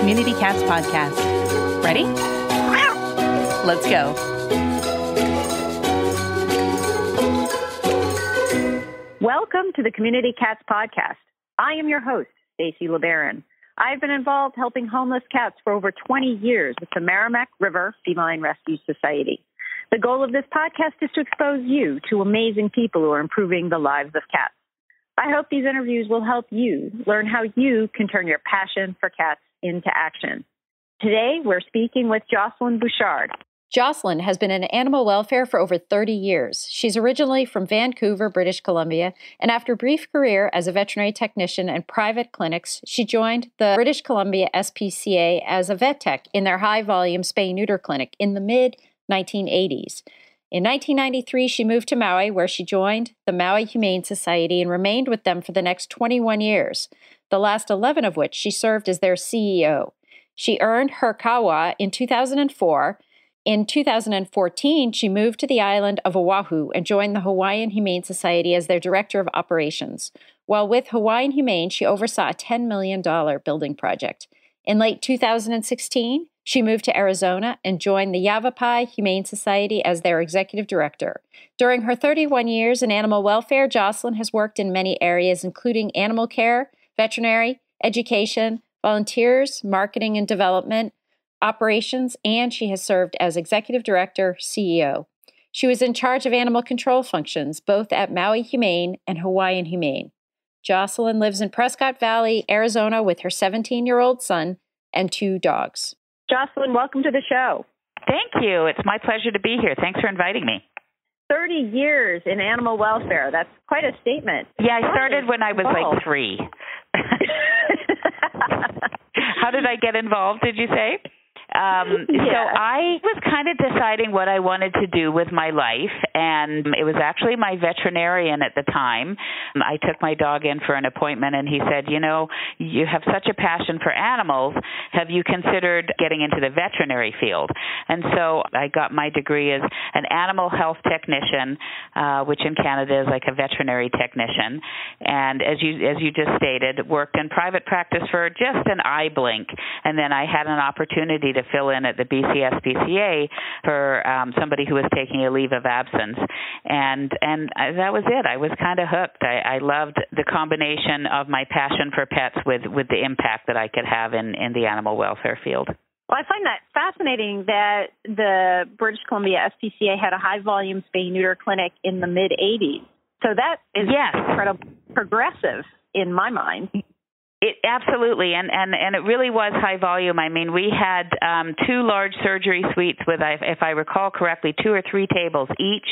Community Cats podcast. Ready? Let's go. Welcome to the Community Cats podcast. I am your host, Stacey LeBaron. I've been involved helping homeless cats for over 20 years with the Merrimack River Feline Rescue Society. The goal of this podcast is to expose you to amazing people who are improving the lives of cats. I hope these interviews will help you learn how you can turn your passion for cats into action. Today, we're speaking with Jocelyn Bouchard. Jocelyn has been in animal welfare for over 30 years. She's originally from Vancouver, British Columbia, and after a brief career as a veterinary technician in private clinics, she joined the British Columbia SPCA as a vet tech in their high-volume spay-neuter clinic in the mid-1980s. In 1993, she moved to Maui, where she joined the Maui Humane Society and remained with them for the next 21 years, the last 11 of which she served as their CEO. She earned her kawa in 2004. In 2014, she moved to the island of Oahu and joined the Hawaiian Humane Society as their director of operations. While with Hawaiian Humane, she oversaw a $10 million building project. In late 2016, she moved to Arizona and joined the Yavapai Humane Society as their executive director. During her 31 years in animal welfare, Jocelyn has worked in many areas, including animal care, veterinary, education, volunteers, marketing and development, operations, and she has served as executive director, CEO. She was in charge of animal control functions, both at Maui Humane and Hawaiian Humane. Jocelyn lives in Prescott Valley, Arizona, with her 17-year-old son and 2 dogs. Jocelyn, welcome to the show. Thank you. It's my pleasure to be here. Thanks for inviting me. 30 years in animal welfare. That's quite a statement. Yeah, I started when I was like 3. How did I get involved, did you say? So I was kind of deciding what I wanted to do with my life, and it was actually my veterinarian at the time. I took my dog in for an appointment, and he said, you know, you have such a passion for animals. Have you considered getting into the veterinary field? And so I got my degree as an animal health technician, which in Canada is like a veterinary technician. And as you just stated, worked in private practice for just an eye blink, and then I had an opportunity to fill in at the BC SPCA for somebody who was taking a leave of absence. And that was it. I was kind of hooked. I loved the combination of my passion for pets with the impact that I could have in the animal welfare field. Well, I find that fascinating that the British Columbia SPCA had a high-volume spay-neuter clinic in the mid-'80s. So that is incredibly progressive in my mind. It absolutely, and it really was high volume. I mean, we had 2 large surgery suites with, if I recall correctly, 2 or 3 tables each,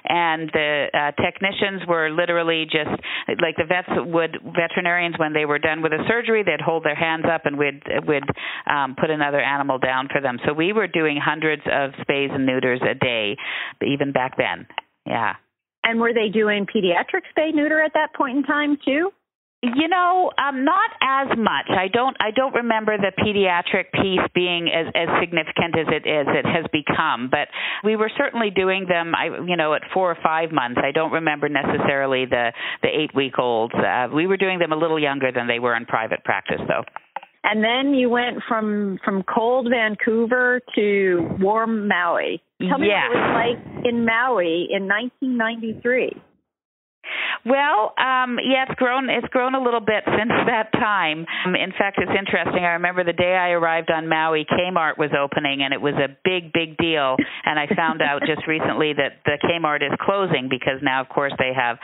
and the technicians were literally just like the veterinarians, when they were done with a surgery, they'd hold their hands up and we'd put another animal down for them. So we were doing hundreds of spays and neuters a day, even back then. Yeah. And were they doing pediatric spay neuter at that point in time too? You know, not as much. I don't remember the pediatric piece being as significant as it has become. But we were certainly doing them, at 4 or 5 months. I don't remember necessarily the 8-week-olds. We were doing them a little younger than they were in private practice, though. And then you went from cold Vancouver to warm Maui. Tell me what it was like in Maui in 1993. Well, it's grown a little bit since that time. In fact, it's interesting. I remember the day I arrived on Maui, Kmart was opening, and it was a big, big deal. And I found out just recently that the Kmart is closing because now, of course, they have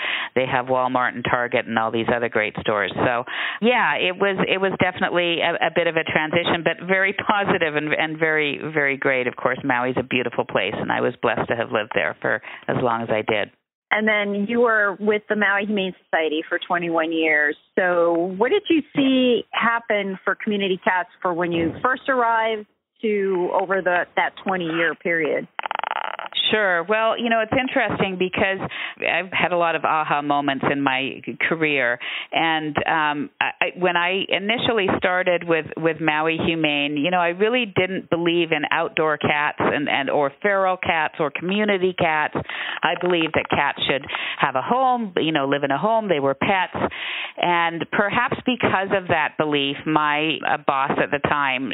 Walmart and Target and all these other great stores. So, yeah, it was definitely a bit of a transition, but very positive and very, very great. Of course, Maui's a beautiful place, and I was blessed to have lived there for as long as I did. And then you were with the Maui Humane Society for 21 years. So what did you see happen for community cats for when you first arrived to over that 20-year period? Sure. Well, it's interesting because I've had a lot of aha moments in my career. And when I initially started with Maui Humane, I really didn't believe in outdoor cats or feral cats or community cats. I believed that cats should have a home, live in a home. They were pets. And perhaps because of that belief, my boss at the time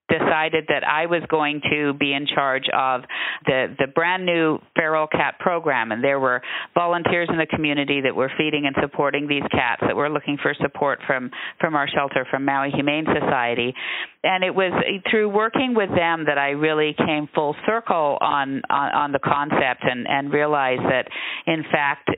decided that I was going to be in charge of the brand new feral cat program, and there were volunteers in the community that were feeding and supporting these cats that were looking for support from our shelter, from Maui Humane Society. And it was through working with them that I really came full circle on the concept and realized that, in fact,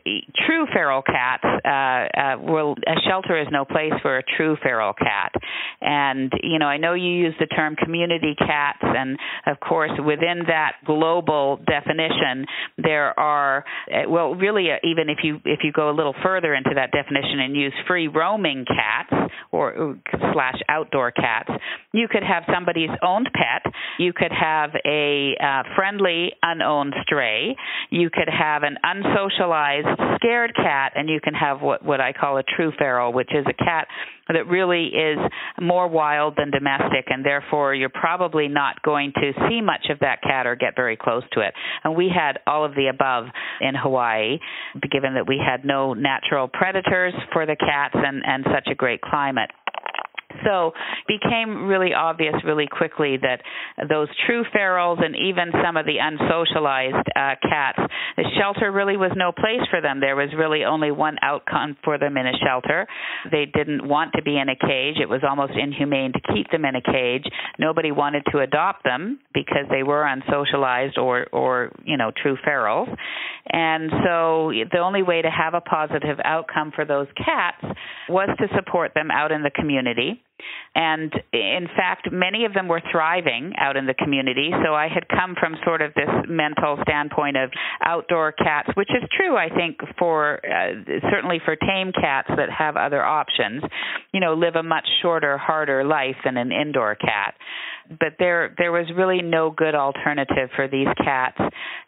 true feral cats, a shelter is no place for a true feral cat. And, I know you use the term community cats, and, of course, within that global definition, there are, even if you go a little further into that definition and use free roaming cats or / outdoor cats, you could have somebody's owned pet. You could have a friendly, unowned stray. You could have an unsocialized, scared cat, and you can have what I call a true feral, which is a cat that really is more wild than domestic, and therefore you're probably not going to see much of that cat or get very close to it. And we had all of the above in Hawaii, given that we had no natural predators for the cats and such a great climate. So it became really obvious really quickly that those true ferals and even some of the unsocialized cats, the shelter really was no place for them. There was really only one outcome for them in a shelter. They didn't want to be in a cage. It was almost inhumane to keep them in a cage. Nobody wanted to adopt them because they were unsocialized or true ferals. And so the only way to have a positive outcome for those cats was to support them out in the community. And in fact, many of them were thriving out in the community. So I had come from sort of this mental standpoint of outdoor cats, which is true, I think, for certainly for tame cats that have other options, live a much shorter, harder life than an indoor cat. But there was really no good alternative for these cats.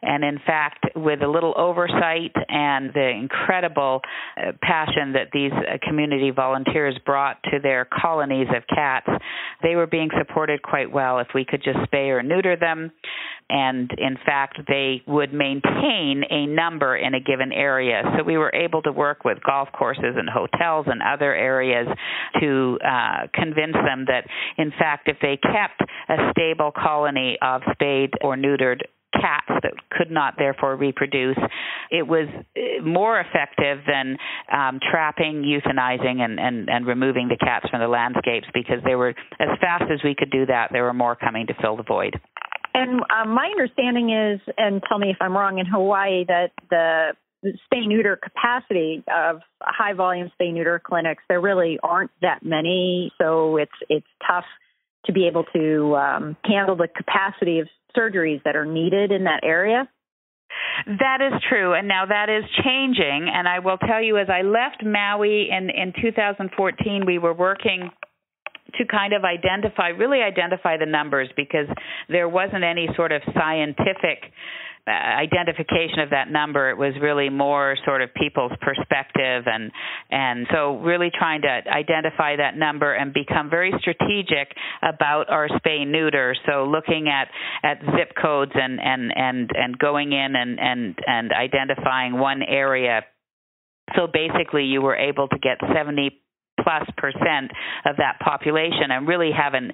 And in fact, with a little oversight and the incredible passion that these community volunteers brought to their colonies of cats, they were being supported quite well if we could just spay or neuter them. And in fact, they would maintain a number in a given area. So we were able to work with golf courses and hotels and other areas to convince them that, in fact, if they kept a stable colony of spayed or neutered cats that could not therefore reproduce, it was more effective than trapping, euthanizing, and removing the cats from the landscapes, because they were, as fast as we could do that, there were more coming to fill the void. And my understanding is, and tell me if I'm wrong, in Hawaii that the spay-neuter capacity of high-volume spay-neuter clinics, there really aren't that many, so it's tough to be able to handle the capacity of surgeries that are needed in that area. That is true, and now that is changing. And I will tell you, as I left Maui in 2014, we were working to kind of identify the numbers, because there wasn't any sort of scientific identification of that number. It was really more sort of people's perspective, and so really trying to identify that number and become very strategic about our spay neuter. So looking at zip codes and going in and identifying one area. So basically you were able to get 70+% of that population and really have an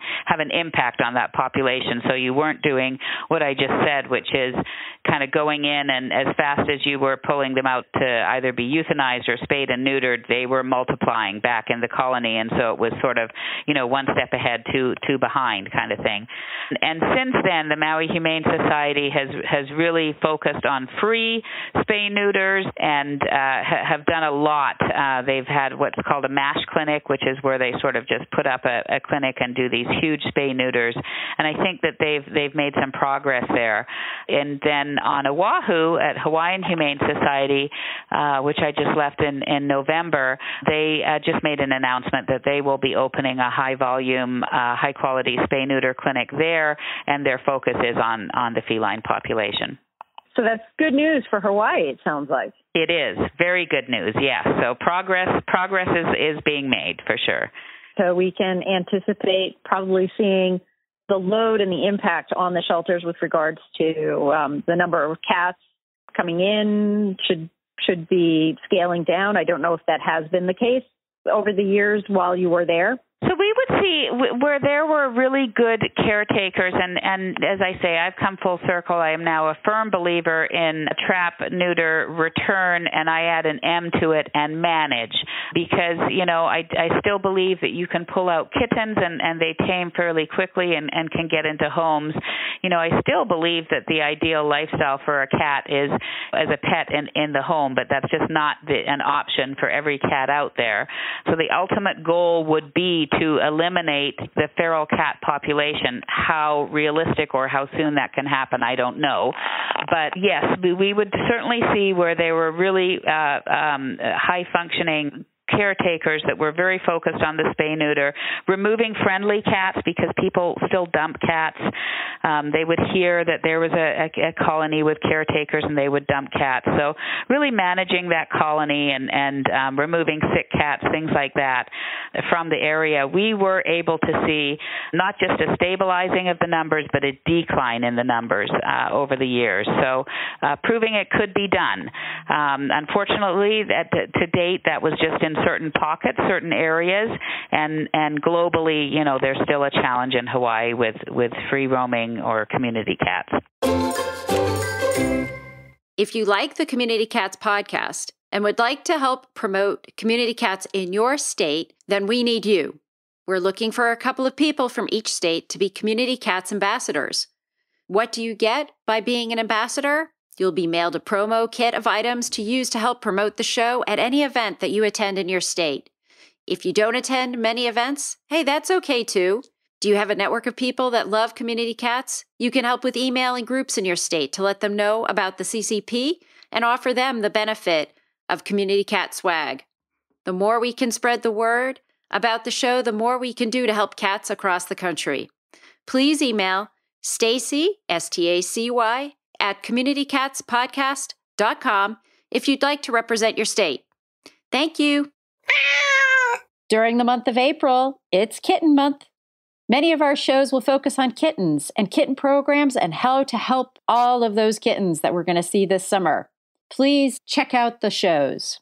impact on that population. So you weren't doing what I just said, which is kind of going in and as fast as you were pulling them out to either be euthanized or spayed and neutered, they were multiplying back in the colony. And so it was sort of, one step ahead, two behind kind of thing. And since then, the Maui Humane Society has really focused on free spay neuters and have done a lot. They've had what's called a MASH clinic, which is where they sort of just put up a clinic and do these huge spay neuters. And I think that they've made some progress there. And then on Oahu at Hawaiian Humane Society, which I just left in November, they just made an announcement that they will be opening a high-volume, high-quality spay-neuter clinic there, and their focus is on the feline population. So that's good news for Hawaii, it sounds like. It is. Very good news, yes. So progress is being made for sure. So we can anticipate probably seeing the load and the impact on the shelters with regards to the number of cats coming in should be scaling down. I don't know if that has been the case over the years while you were there. So we would see where there were really good caretakers, and as I say, I've come full circle. I am now a firm believer in trap, neuter, return, and I add an M to it, and manage, because, I still believe that you can pull out kittens and they tame fairly quickly and can get into homes. I still believe that the ideal lifestyle for a cat is as a pet in the home, but that's just not an option for every cat out there. So the ultimate goal would be to eliminate the feral cat population. How realistic or how soon that can happen, I don't know. But yes, we would certainly see where they were really high-functioning caretakers that were very focused on the spay-neuter, removing friendly cats because people still dump cats. They would hear that there was a colony with caretakers and they would dump cats. So really managing that colony and removing sick cats, things like that from the area, we were able to see not just a stabilizing of the numbers, but a decline in the numbers over the years. So proving it could be done. Unfortunately, to date, that was just in certain pockets, certain areas, and globally, there's still a challenge in Hawaii with free roaming or community cats. If you like the Community Cats podcast and would like to help promote community cats in your state, then we need you. We're looking for a couple of people from each state to be Community Cats ambassadors. What do you get by being an ambassador? You'll be mailed a promo kit of items to use to help promote the show at any event that you attend in your state. If you don't attend many events, hey, that's okay too. Do you have a network of people that love community cats? You can help with emailing groups in your state to let them know about the CCP and offer them the benefit of community cat swag. The more we can spread the word about the show, the more we can do to help cats across the country. Please email Stacy, Stacy, at communitycatspodcast.com if you'd like to represent your state. Thank you. During the month of April, it's Kitten Month. Many of our shows will focus on kittens and kitten programs and how to help all of those kittens that we're going to see this summer. Please check out the shows.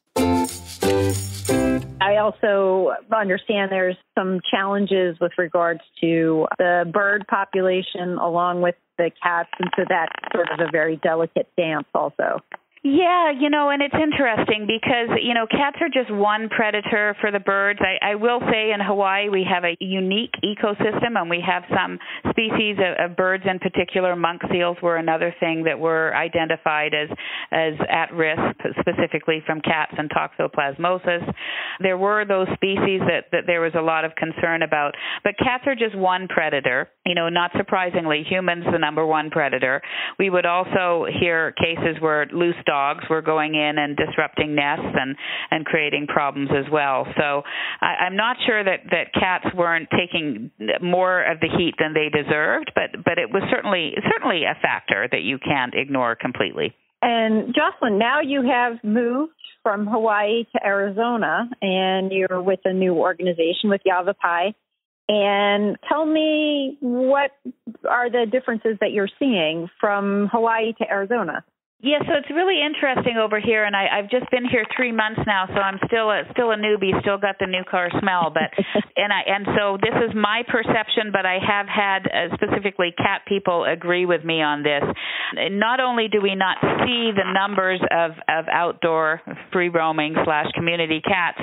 I also understand there's some challenges with regards to the bird population along with the cats, and so that's sort of a very delicate dance also. Yeah, and it's interesting because, cats are just one predator for the birds. I will say in Hawaii we have a unique ecosystem, and we have some species of birds in particular. Monk seals were another thing that were identified as at risk, specifically from cats and toxoplasmosis. There were those species that there was a lot of concern about. But cats are just one predator. Not surprisingly, humans the number one predator. We would also hear cases where loose dogs were going in and disrupting nests and creating problems as well. So I'm not sure that cats weren't taking more of the heat than they deserved, but it was certainly a factor that you can't ignore completely. And Jocelyn, now you have moved from Hawaii to Arizona, and you're with a new organization with Yavapai. And tell me, what are the differences that you're seeing from Hawaii to Arizona? Yeah, so it's really interesting over here, and I've just been here 3 months now, so I'm still a newbie, still got the new car smell, but and so this is my perception, but I have had specifically cat people agree with me on this. Not only do we not see the numbers of outdoor free roaming / community cats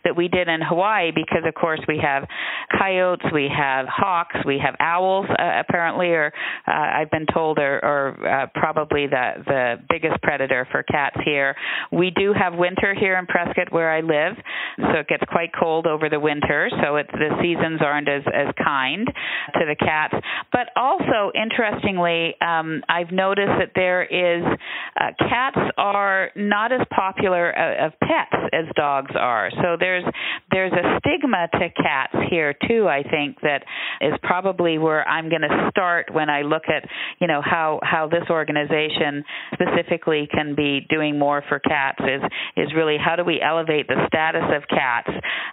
that we did in Hawaii, because of course we have coyotes, we have hawks, we have owls apparently, or I've been told are probably the biggest predator for cats here. We do have winter here in Prescott where I live, so it gets quite cold over the winter, so the seasons aren't as kind to the cats. But also, interestingly, I've noticed that there is cats are not as popular of pets as dogs are. So there's there's a stigma to cats here too, I think, that is probably where I'm going to start when I look at, how this organization specifically can be doing more for cats is really how do we elevate the status of cats,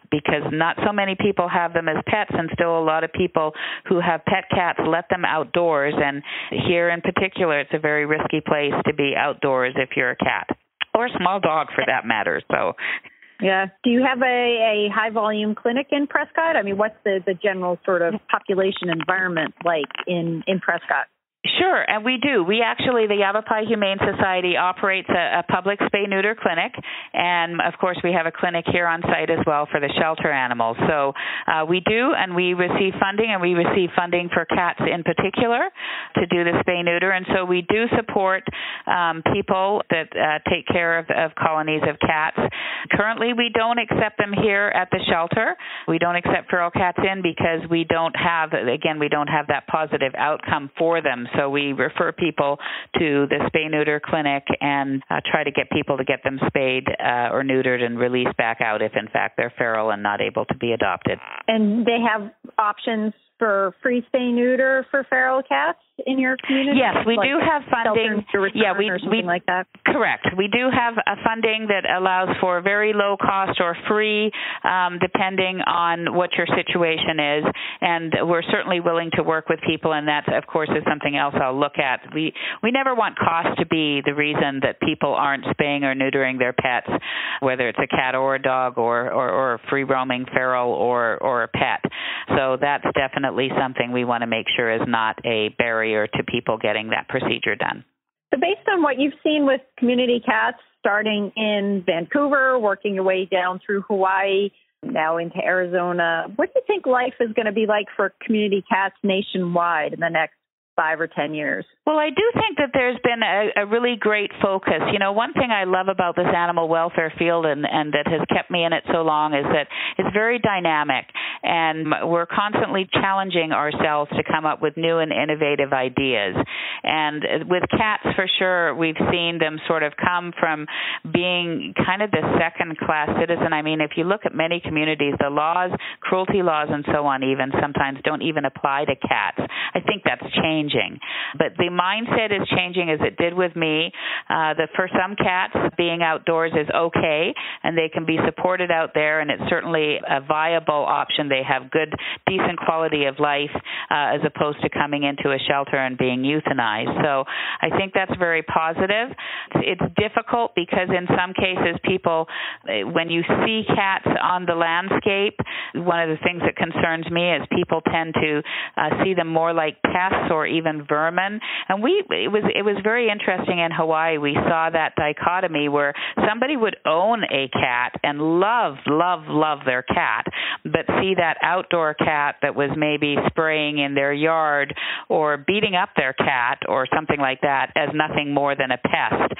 because not so many people have them as pets, and still a lot of people who have pet cats let them outdoors, and here in particular it's a very risky place to be outdoors if you're a cat, or a small dog for that matter. So yeah. Do you have a high-volume clinic in Prescott? I mean, what's the general sort of population environment like in Prescott? Sure, and we do. We actually, the Yavapai Humane Society operates a public spay-neuter clinic, and of course we have a clinic here on site as well for the shelter animals. So we do, and we receive funding, for cats in particular to do the spay-neuter, and so we do support people that take care of colonies of cats. Currently, we don't accept them here at the shelter. We don't accept feral cats in because we don't have that positive outcome for them. So we refer people to the spay-neuter clinic and try to get people to get them spayed or neutered and released back out if, in fact, they're feral and not able to be adopted. And they have options for free spay-neuter for feral cats in your community? Yes, we do have funding. Or something like that. Correct. We do have a funding that allows for very low cost or free, depending on what your situation is. And we're certainly willing to work with people, and that, of course, is something else I'll look at. We never want cost to be the reason that people aren't spaying or neutering their pets, whether it's a cat or a dog or a free-roaming feral or a pet. So that's definitely something we want to make sure is not a barrier to people getting that procedure done. So based on what you've seen with community cats, starting in Vancouver, working your way down through Hawaii, now into Arizona, what do you think life is going to be like for community cats nationwide in the next 5 or 10 years? Well, I do think that there's been a really great focus. One thing I love about this animal welfare field and that has kept me in it so long is that it's very dynamic, and we're constantly challenging ourselves to come up with new and innovative ideas. And with cats, for sure, we've seen them sort of come from being kind of the second-class citizen. I mean, if you look at many communities, the laws, cruelty laws and so on even sometimes don't even apply to cats. I think that's changing. But the mindset is changing as it did with me. For some cats, being outdoors is okay, and they can be supported out there, and it's certainly a viable option. They have good, decent quality of life as opposed to coming into a shelter and being euthanized. So I think that's very positive. It's difficult because in some cases people, when you see cats on the landscape, one of the things that concerns me is people tend to see them more like pests or even vermin. And it was very interesting in Hawaii. We saw that dichotomy where somebody would own a cat and love their cat, but see that outdoor cat that was maybe spraying in their yard or beating up their cat or something like that as nothing more than a pest.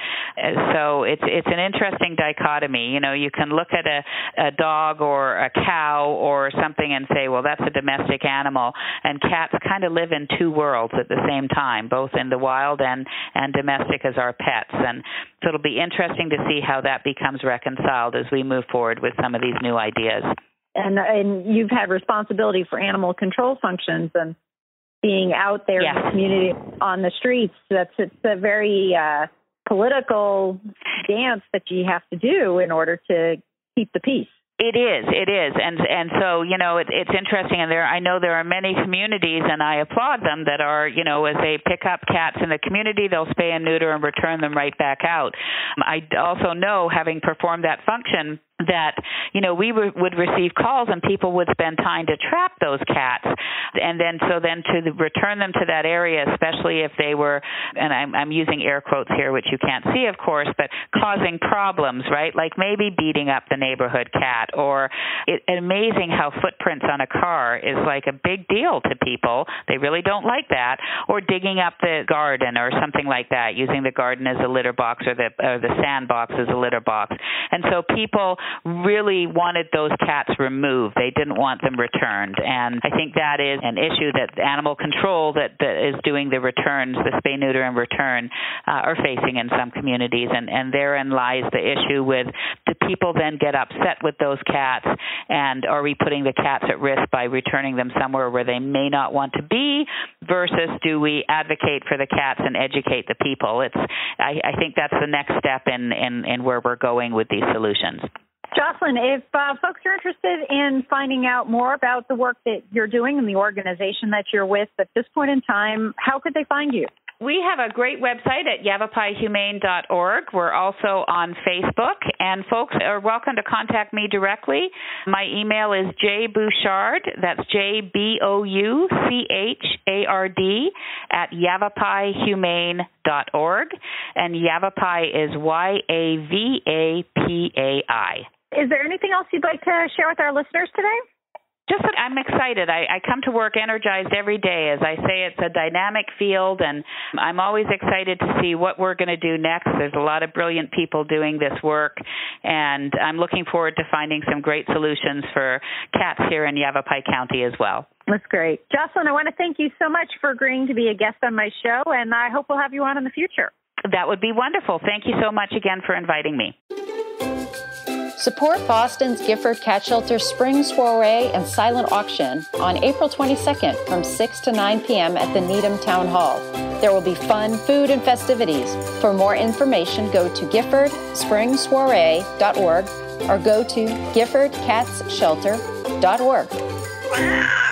So it's an interesting dichotomy. You can look at a dog or a cow or something and say, well, that's a domestic animal, and cats kind of live in two worlds at the same time, both in the wild and domestic as our pets. And so it'll be interesting to see how that becomes reconciled as we move forward with some of these new ideas. And you've had responsibility for animal control functions and being out there in the community on the streets. It's a very political dance that you have to do in order to keep the peace. It is, and so it's interesting. And I know there are many communities, and I applaud them that are as they pick up cats in the community, they'll spay and neuter and return them right back out. I also know, having performed that function, that we would receive calls and people would spend time to trap those cats, and then to return them to that area, especially if they were, and I'm using air quotes here, which you can't see, of course, but causing problems, right? Like maybe beating up the neighborhood cat, or amazing how footprints on a car is like a big deal to people. They really don't like that, or digging up the garden or something like that, using the garden as a litter box or the sandbox as a litter box. And so people really wanted those cats removed. They didn't want them returned. And I think that is an issue that animal control that is doing the returns, the spay, neuter, and return, are facing in some communities. And therein lies the issue with, do people then get upset with those cats, and are we putting the cats at risk by returning them somewhere where they may not want to be, versus do we advocate for the cats and educate the people? I think that's the next step in where we're going with these solutions. Jocelyn, if folks are interested in finding out more about the work that you're doing and the organization that you're with at this point in time, how could they find you? We have a great website at yavapaihumane.org. We're also on Facebook, and folks are welcome to contact me directly. My email is jbouchard, that's jbouchard, at yavapaihumane.org, and Yavapai is Yavapai. Is there anything else you'd like to share with our listeners today? Just that I'm excited. I come to work energized every day. As I say, it's a dynamic field, and I'm always excited to see what we're going to do next. There's a lot of brilliant people doing this work, and I'm looking forward to finding some great solutions for cats here in Yavapai County as well. That's great. Jocelyn, I want to thank you so much for agreeing to be a guest on my show, and I hope we'll have you on in the future. That would be wonderful. Thank you so much again for inviting me. Support Boston's Gifford Cat Shelter Spring Soiree and Silent Auction on April 22nd from 6 to 9 p.m. at the Needham Town Hall. There will be fun, food, and festivities. For more information, go to giffordspringsoiree.org or go to giffordcatsshelter.org.